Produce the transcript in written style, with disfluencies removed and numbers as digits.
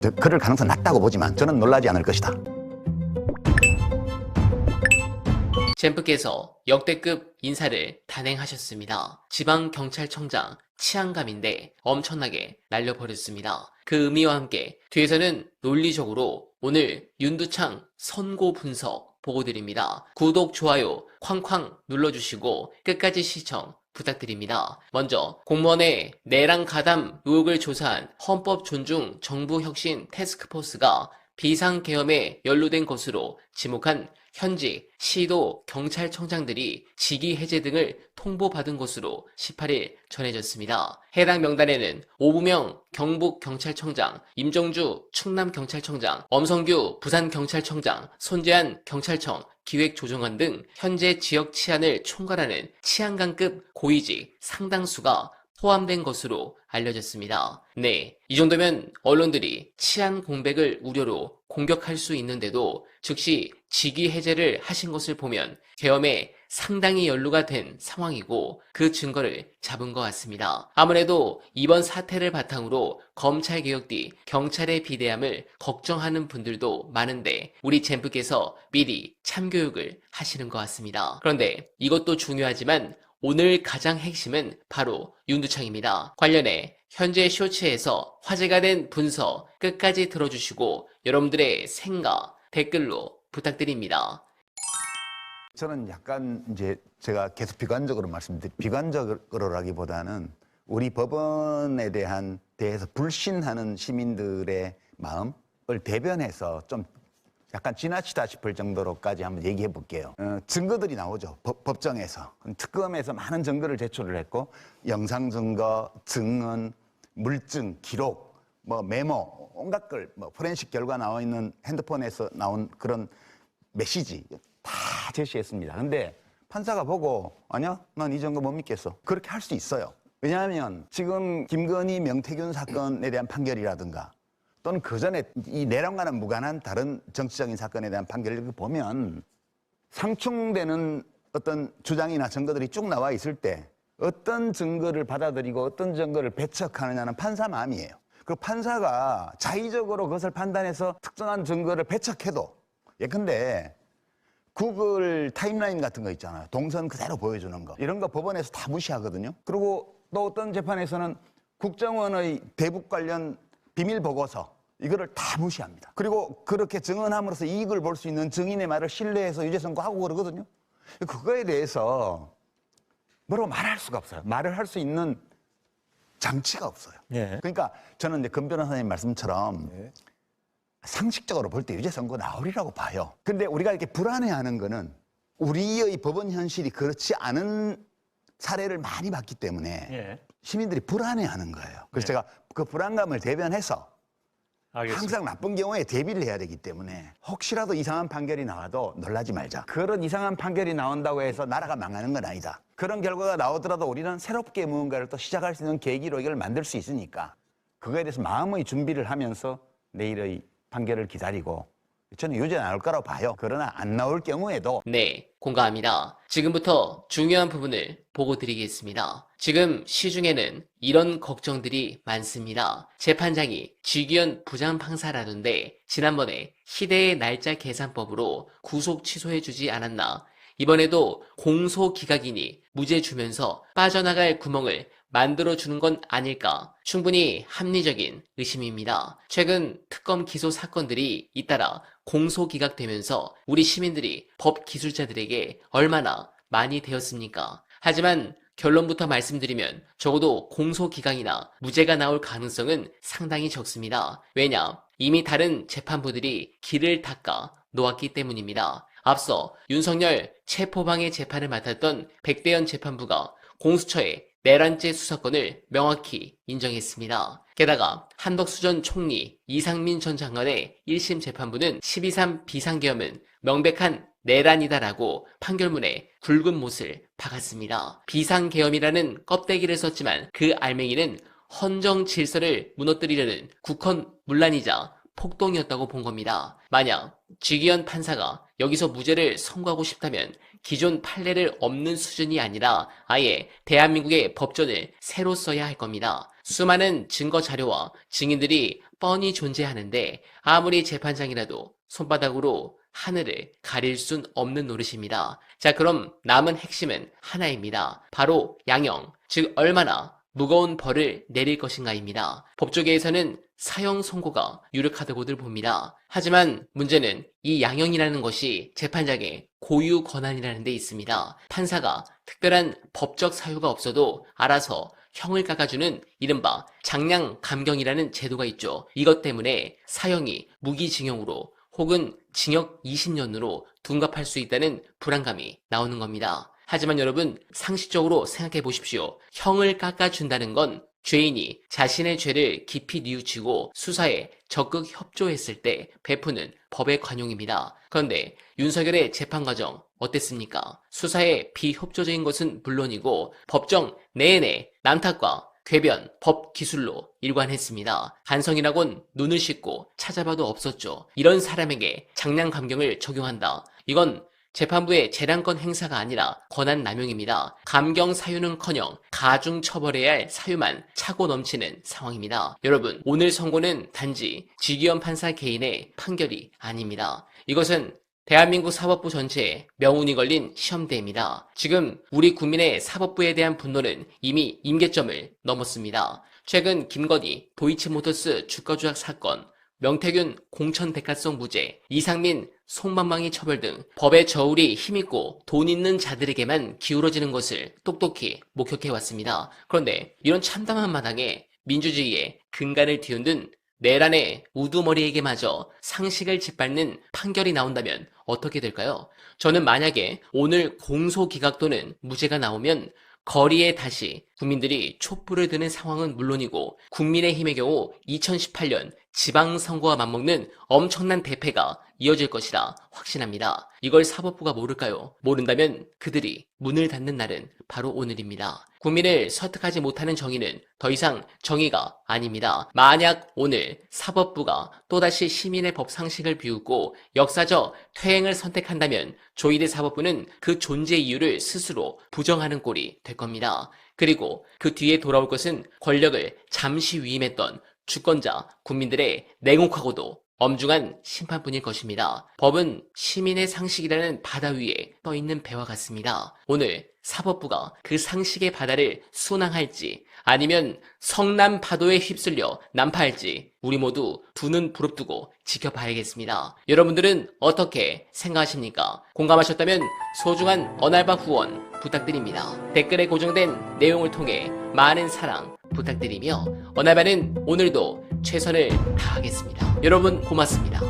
그럴 가능성 낮다고 보지만 저는 놀라지 않을 것이다. 젠프께서 역대급 인사를 단행하셨습니다. 지방경찰청장 치안감인데 엄청나게 날려버렸습니다. 그 의미와 함께 뒤에서는 논리적으로 오늘 윤두창 선고 분석 보고드립니다. 구독, 좋아요 쾅쾅 눌러주시고 끝까지 시청 부탁드립니다. 먼저 공무원의 내랑 가담 의혹을 조사한 헌법 존중 정부혁신 태스크포스가 비상계엄에 연루된 것으로 지목한 현직 시도 경찰청장들이 직위 해제 등을 통보받은 것으로 18일 전해졌습니다. 해당 명단에는 오부명 경북경찰청장, 임정주 충남경찰청장, 엄성규 부산경찰청장, 손재한 경찰청 기획조정관 등 현재 지역 치안을 총괄하는 치안관급 고위직 상당수가 포함된 것으로 알려졌습니다. 네, 이 정도면 언론들이 치안 공백을 우려로 공격할 수 있는데도 즉시 직위 해제를 하신 것을 보면 계엄에 상당히 연루가 된 상황이고 그 증거를 잡은 것 같습니다. 아무래도 이번 사태를 바탕으로 검찰개혁 뒤 경찰의 비대함을 걱정하는 분들도 많은데 우리 젠프께서 미리 참교육을 하시는 것 같습니다. 그런데 이것도 중요하지만 오늘 가장 핵심은 바로 윤두창입니다. 관련해 현재 쇼츠에서 화제가 된 분석 끝까지 들어주시고 여러분들의 생각 댓글로 부탁드립니다. 저는 약간 이제 제가 계속 비관적으로 비관적으로라기보다는 우리 법원에 대해서 불신하는 시민들의 마음을 대변해서 좀 약간 지나치다 싶을 정도로까지 한번 얘기해 볼게요. 증거들이 나오죠. 법정에서. 특검에서 많은 증거를 제출을 했고 영상 증거, 증언, 물증, 기록, 메모, 온갖 걸 포렌식 결과 나와 있는 핸드폰에서 나온 그런 메시지 다 제시했습니다. 근데 판사가 보고 아니야? 난 이 증거 못 믿겠어. 그렇게 할 수 있어요. 왜냐하면 지금 김건희, 명태균 사건에 대한 판결이라든가 또는 그전에 이 내란과는 무관한 다른 정치적인 사건에 대한 판결을 보면 상충되는 어떤 주장이나 증거들이 쭉 나와 있을 때 어떤 증거를 받아들이고 어떤 증거를 배척하느냐는 판사 마음이에요. 그 판사가 자의적으로 그것을 판단해서 특정한 증거를 배척해도 예컨대 구글 타임라인 같은 거 있잖아요. 동선 그대로 보여주는 거. 이런 거 법원에서 다 무시하거든요. 그리고 또 어떤 재판에서는 국정원의 대북 관련 비밀 보고서 이거를 다 무시합니다. 그리고 그렇게 증언함으로써 이익을 볼 수 있는 증인의 말을 신뢰해서 유죄 선고하고 그러거든요. 그거에 대해서 뭐라고 말할 수가 없어요. 말을 할 수 있는 장치가 없어요. 예. 그러니까 저는 이제 금 변호사님 말씀처럼 상식적으로 볼 때 유죄 선고 나오리라고 봐요. 근데 우리가 이렇게 불안해하는 거는 우리의 법원 현실이 그렇지 않은 사례를 많이 봤기 때문에 시민들이 불안해하는 거예요. 그래서 제가 그 불안감을 대변해서 알겠습니다. 항상 나쁜 경우에 대비를 해야 되기 때문에 혹시라도 이상한 판결이 나와도 놀라지 말자. 그런 이상한 판결이 나온다고 해서 나라가 망하는 건 아니다. 그런 결과가 나오더라도 우리는 새롭게 무언가를 또 시작할 수 있는 계기로 이걸 만들 수 있으니까 그거에 대해서 마음의 준비를 하면서 내일의 판결을 기다리고 저는 유죄 나올 거라고 봐요. 그러나 안 나올 경우에도 네, 공감합니다. 지금부터 중요한 부분을 보고 드리겠습니다. 지금 시중에는 이런 걱정들이 많습니다. 재판장이 직위원 부장판사라던데 지난번에 희대의 날짜 계산법으로 구속 취소해주지 않았나? 이번에도 공소기각이니 무죄 주면서 빠져나갈 구멍을 만들어주는 건 아닐까? 충분히 합리적인 의심입니다. 최근 특검 기소 사건들이 잇따라 공소기각되면서 우리 시민들이 법 기술자들에게 얼마나 많이 되었습니까? 하지만 결론부터 말씀드리면 적어도 공소기각이나 무죄가 나올 가능성은 상당히 적습니다. 왜냐? 이미 다른 재판부들이 길을 닦아 놓았기 때문입니다. 앞서 윤석열 체포방해 재판을 맡았던 백대현 재판부가 공수처에 내란죄 수사권을 명확히 인정했습니다. 게다가 한덕수 전 총리, 이상민 전 장관의 1심 재판부는 12.3 비상계엄은 명백한 내란이다라고 판결문에 굵은 못을 박았습니다. 비상계엄이라는 껍데기를 썼지만 그 알맹이는 헌정 질서를 무너뜨리려는 국헌 문란이자 폭동이었다고 본 겁니다. 만약 직위원 판사가 여기서 무죄를 선고하고 싶다면 기존 판례를 없는 수준이 아니라 아예 대한민국의 법전을 새로 써야 할 겁니다. 수많은 증거 자료와 증인들이 뻔히 존재하는데 아무리 재판장이라도 손바닥으로 하늘을 가릴 순 없는 노릇입니다. 자, 그럼 남은 핵심은 하나입니다. 바로 양형, 즉 얼마나 무거운 벌을 내릴 것인가입니다. 법조계에서는 사형 선고가 유력하다고들 봅니다. 하지만 문제는 이 양형이라는 것이 재판장의 고유 권한이라는 데 있습니다. 판사가 특별한 법적 사유가 없어도 알아서 형을 깎아주는 이른바 장량 감경이라는 제도가 있죠. 이것 때문에 사형이 무기징역으로 혹은 징역 20년으로 둔갑할 수 있다는 불안감이 나오는 겁니다. 하지만 여러분, 상식적으로 생각해 보십시오. 형을 깎아준다는 건 죄인이 자신의 죄를 깊이 뉘우치고 수사에 적극 협조했을 때 베푸는 법의 관용입니다. 그런데 윤석열의 재판 과정 어땠습니까? 수사에 비협조적인 것은 물론이고 법정 내내 남탓과 궤변, 법 기술로 일관했습니다. 반성이라곤 눈을 씻고 찾아봐도 없었죠. 이런 사람에게 장량 감경을 적용한다. 이건 재판부의 재량권 행사가 아니라 권한 남용입니다. 감경 사유는커녕 가중 처벌해야 할 사유만 차고 넘치는 상황입니다. 여러분, 오늘 선고는 단지 지기현 판사 개인의 판결이 아닙니다. 이것은 대한민국 사법부 전체에 명운이 걸린 시험대입니다. 지금 우리 국민의 사법부에 대한 분노는 이미 임계점을 넘었습니다. 최근 김건희 도이치모터스 주가 조작 사건, 명태균 공천 대가성 무죄, 이상민 송방망이 처벌 등 법의 저울이 힘있고 돈 있는 자들에게만 기울어지는 것을 똑똑히 목격해왔습니다. 그런데 이런 참담한 마당에 민주주의의 근간을 뒤흔든 내란의 우두머리에게마저 상식을 짓밟는 판결이 나온다면 어떻게 될까요? 저는 만약에 오늘 공소기각 또는 무죄가 나오면 거리에 다시 국민들이 촛불을 드는 상황은 물론이고 국민의힘의 경우 2018년 지방선거와 맞먹는 엄청난 대패가 이어질 것이라 확신합니다. 이걸 사법부가 모를까요? 모른다면 그들이 문을 닫는 날은 바로 오늘입니다. 국민을 설득하지 못하는 정의는 더 이상 정의가 아닙니다. 만약 오늘 사법부가 또다시 시민의 법 상식을 비웃고 역사적 퇴행을 선택한다면 조희대 사법부는 그 존재 이유를 스스로 부정하는 꼴이 될 겁니다. 그리고 그 뒤에 돌아올 것은 권력을 잠시 위임했던 주권자 국민들의 냉혹하고도 엄중한 심판뿐일 것입니다. 법은 시민의 상식이라는 바다 위에 떠있는 배와 같습니다. 오늘 사법부가 그 상식의 바다를 순항할지 아니면 성남 파도에 휩쓸려 난파할지 우리 모두 두 눈 부릅뜨고 지켜봐야겠습니다. 여러분들은 어떻게 생각하십니까? 공감하셨다면 소중한 언알바 후원 부탁드립니다. 댓글에 고정된 내용을 통해 많은 사랑 부탁드리며 언알바는 오늘도 최선을 다하겠습니다. 여러분 고맙습니다.